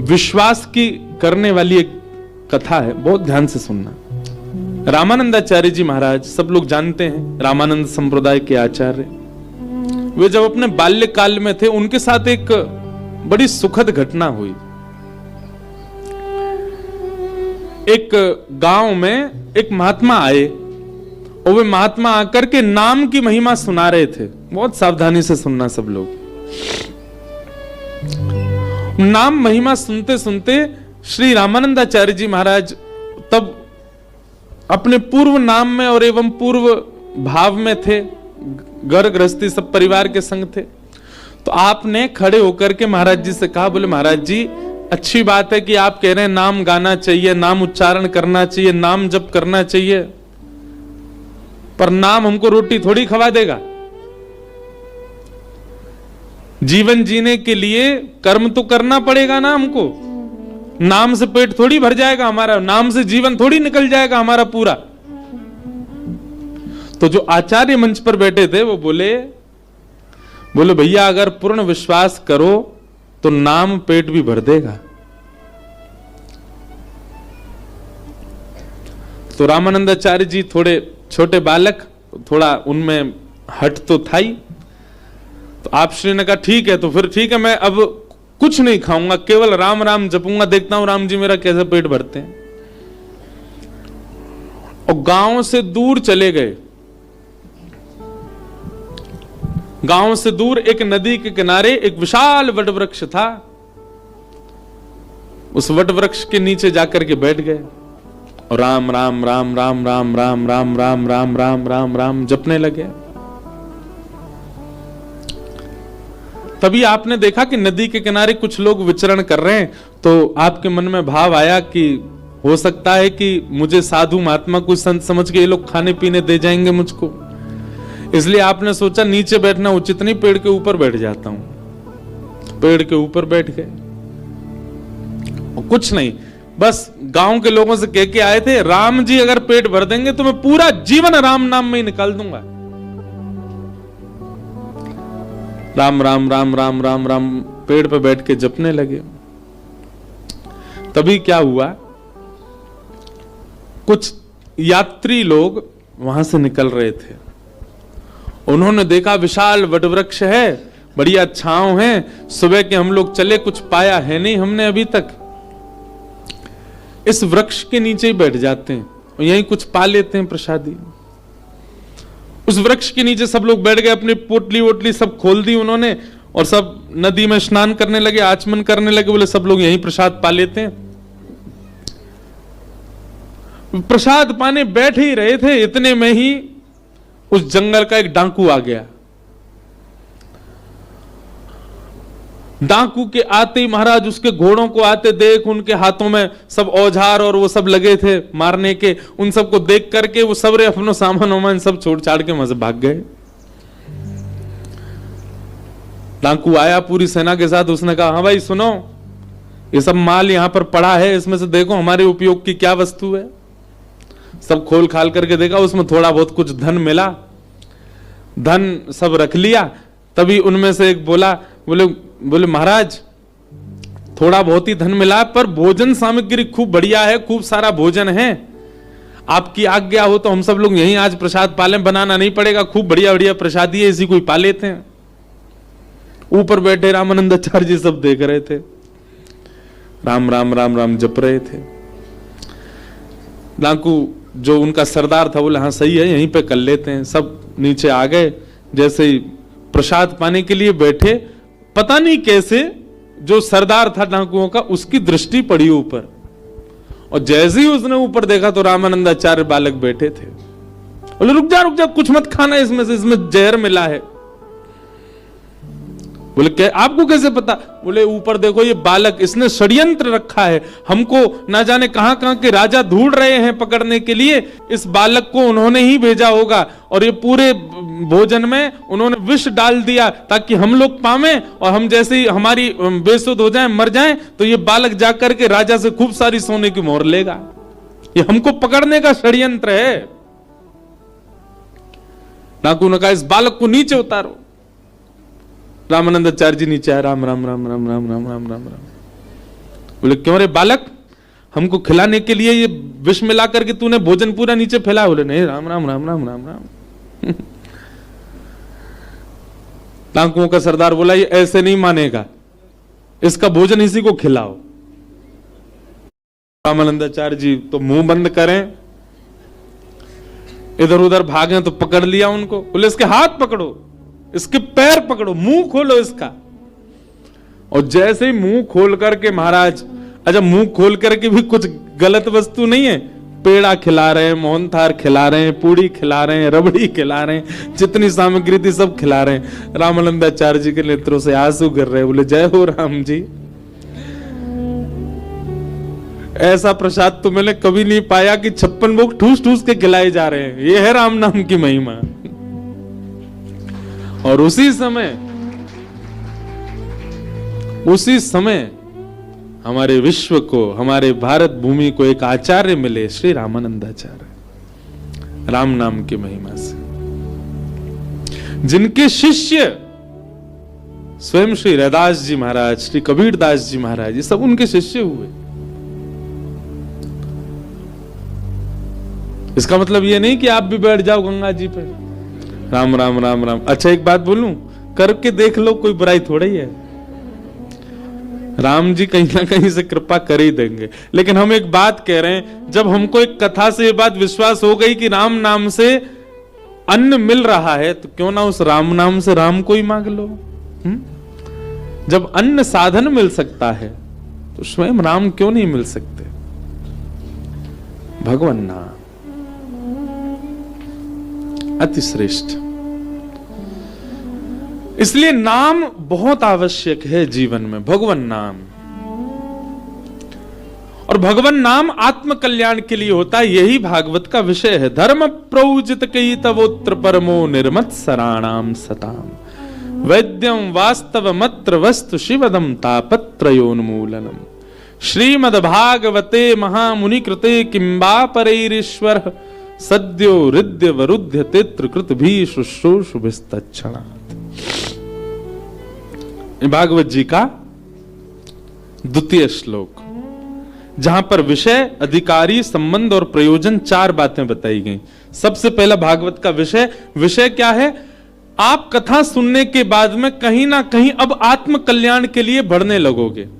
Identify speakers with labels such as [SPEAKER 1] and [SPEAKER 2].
[SPEAKER 1] विश्वास की करने वाली एक कथा है, बहुत ध्यान से सुनना। रामानंदाचार्य जी महाराज, सब लोग जानते हैं, रामानंद संप्रदाय के आचार्य। वे जब अपने बाल्यकाल में थे, उनके साथ एक बड़ी सुखद घटना हुई। एक गांव में एक महात्मा आए और वे महात्मा आकर के नाम की महिमा सुना रहे थे। बहुत सावधानी से सुनना सब लोग। नाम महिमा सुनते सुनते श्री रामानंदाचार्य जी महाराज तब अपने पूर्व नाम में और एवं पूर्व भाव में थे, घर गृहस्थी सब परिवार के संग थे। तो आपने खड़े होकर के महाराज जी से कहा, बोले महाराज जी, अच्छी बात है कि आप कह रहे हैं नाम गाना चाहिए, नाम उच्चारण करना चाहिए, नाम जप करना चाहिए, पर नाम हमको रोटी थोड़ी खवा देगा। जीवन जीने के लिए कर्म तो करना पड़ेगा ना हमको। नाम से पेट थोड़ी भर जाएगा हमारा, नाम से जीवन थोड़ी निकल जाएगा हमारा पूरा। तो जो आचार्य मंच पर बैठे थे वो बोले भैया, अगर पूर्ण विश्वास करो तो नाम पेट भी भर देगा। तो रामानंदाचार्य जी थोड़े छोटे बालक, थोड़ा उनमें हट तो था ही। तो आप श्री ने कहा ठीक है, तो फिर ठीक है, मैं अब कुछ नहीं खाऊंगा, केवल राम राम जपूंगा, देखता हूं राम जी मेरा कैसे पेट भरते हैं। और गांव से दूर चले गए। गांव से दूर एक नदी के किनारे एक विशाल वट वृक्ष था। उस वट वृक्ष के नीचे जाकर के बैठ गए और राम राम राम राम राम राम राम राम राम राम राम राम जपने लगे। तभी आपने देखा कि नदी के किनारे कुछ लोग विचरण कर रहे हैं। तो आपके मन में भाव आया कि हो सकता है कि मुझे साधु महात्मा कुछ संत समझ के ये लोग खाने पीने दे जाएंगे मुझको। इसलिए आपने सोचा नीचे बैठना उचित नहीं, पेड़ के ऊपर बैठ जाता हूं। पेड़ के ऊपर बैठ गए और कुछ नहीं, बस गांव के लोगों से कह के आए थे, राम जी अगर पेट भर देंगे तो मैं पूरा जीवन राम नाम में ही निकाल दूंगा। राम राम राम राम राम राम पेड़ पे बैठ के जपने लगे। तभी क्या हुआ, कुछ यात्री लोग वहां से निकल रहे थे। उन्होंने देखा विशाल वटवृक्ष है, बढ़िया छांव है, सुबह के हम लोग चले, कुछ पाया है नहीं हमने अभी तक, इस वृक्ष के नीचे ही बैठ जाते हैं और यहीं कुछ पा लेते हैं प्रसादी। उस वृक्ष के नीचे सब लोग बैठ गए, अपनी पोटली वोटली सब खोल दी उन्होंने और सब नदी में स्नान करने लगे, आचमन करने लगे। बोले सब लोग यहीं प्रसाद पा लेते हैं। प्रसाद पाने बैठ ही रहे थे, इतने में ही उस जंगल का एक डाकू आ गया। डाकू के आते ही महाराज उसके घोड़ों को आते देख, उनके हाथों में सब औजार और वो सब लगे थे मारने के, उन सबको देख करके वो सबरे अपनो सामान वामान सब छोड़ छाड़ के वहां से भाग गए। डाकू आया पूरी सेना के साथ, उसने कहा हाँ भाई सुनो, ये सब माल यहां पर पड़ा है, इसमें से देखो हमारे उपयोग की क्या वस्तु है। सब खोल खाल करके देखा, उसमें थोड़ा बहुत कुछ धन मिला, धन सब रख लिया। तभी उनमें से एक बोला, बोले महाराज थोड़ा बहुत ही धन मिला, पर भोजन सामग्री खूब बढ़िया है, खूब सारा भोजन है, आपकी आज्ञा हो तो हम सब लोग यहीं आज प्रसाद पालें, बनाना नहीं पड़ेगा, खूब बढ़िया बढ़िया प्रसादी है, इसी को ही पा लेते हैं। ऊपर बैठे रामानंदाचार्य जी सब देख रहे थे, राम राम राम राम जप रहे थे। डाकू जो उनका सरदार था बोले हाँ सही है, यहीं पे कर लेते हैं। सब नीचे आ गए। जैसे ही प्रसाद पाने के लिए बैठे, पता नहीं कैसे जो सरदार था डाकुओं का, उसकी दृष्टि पड़ी ऊपर, और जैसे ही उसने ऊपर देखा तो रामानंदाचार्य बालक बैठे थे। बोले रुक जा कुछ मत खाना, इसमें से इसमें जहर मिला है। बोले क्या, आपको कैसे पता? बोले ऊपर देखो ये बालक, इसने षड्यंत्र रखा है, हमको ना जाने कहां कहां के राजा ढूंढ रहे हैं पकड़ने के लिए, इस बालक को उन्होंने ही भेजा होगा और ये पूरे भोजन में उन्होंने विष डाल दिया ताकि हम लोग पावें, और हम जैसे ही हमारी बेसुध हो जाएं, मर जाएं, तो ये बालक जाकर के राजा से खूब सारी सोने की मोहर लेगा। ये हमको पकड़ने का षड्यंत्र है। डाकू ने कहा इस बालक को नीचे उतारो। रामानंदाचार्य जी नीचे आए, राम राम राम राम राम राम राम राम राम। बोले क्यों रे बालक, हमको खिलाने के लिए ये विष मिला करके तूने भोजन पूरा नीचे फैलाया? बोले नहीं, राम राम राम राम राम राम। टांकुओं का सरदार बोला ये ऐसे नहीं मानेगा, इसका भोजन इसी को खिलाओ। रामानंदाचार्य जी तो मुंह बंद करें, इधर उधर भागे तो पकड़ लिया उनको। बोले इसके हाथ पकड़ो, इसके पैर पकड़ो, मुंह खोलो इसका। और जैसे ही मुंह खोल करके महाराज, अच्छा मुंह खोल करके भी कुछ गलत वस्तु नहीं है, पेड़ा खिला रहे हैं, मोहनथाल खिला रहे हैं, पूड़ी खिला रहे हैं, रबड़ी खिला रहे हैं, जितनी सामग्री थी सब खिला रहे हैं। रामानंदाचार्य जी के नेत्रों से आंसू गिर रहे। बोले जय हो राम जी, ऐसा प्रसाद तो मैंने कभी नहीं पाया कि 56 भोग ठूस ठूस के खिलाए जा रहे हैं। ये है राम नाम की महिमा। और उसी समय हमारे विश्व को, हमारे भारत भूमि को एक आचार्य मिले, श्री रामानंदाचार्य, राम नाम की महिमा से, जिनके शिष्य स्वयं श्री रैदास जी महाराज, श्री कबीर दास जी महाराज, ये सब उनके शिष्य हुए। इसका मतलब ये नहीं कि आप भी बैठ जाओ गंगा जी पे, राम राम राम राम। अच्छा एक बात बोलूं, करके देख लो, कोई बुराई थोड़ा ही है। राम जी कहीं ना कहीं से कृपा कर ही देंगे। लेकिन हम एक बात कह रहे हैं, जब हमको एक कथा से ये बात विश्वास हो गई कि राम नाम से अन्न मिल रहा है, तो क्यों ना उस राम नाम से राम को ही मांग लो। जब अन्न साधन मिल सकता है तो स्वयं राम क्यों नहीं मिल सकते? भगवान नाम अति श्रेष्ठ। इसलिए नाम बहुत आवश्यक है जीवन में, भगवान नाम। और भगवान नाम आत्म कल्याण के लिए होता है, यही भागवत का विषय है। धर्म प्रौजित कई तवोत्र परमो निर्मत सराणाम सताम वैद्यम वास्तव मत्र वस्तु शिवदम तापत्रयोन्मूलनम श्रीमद्भागवते महामुनि कृते किंबा परैरीश्वर सद्यो हृदय वरुध्य तेत्र कृत भी शुश्रूषु विस्तच्छणात्। भागवत जी का द्वितीय श्लोक, जहां पर विषय, अधिकारी, संबंध और प्रयोजन 4 बातें बताई गई। सबसे पहला भागवत का विषय क्या है? आप कथा सुनने के बाद में कहीं ना कहीं अब आत्म कल्याण के लिए बढ़ने लगोगे।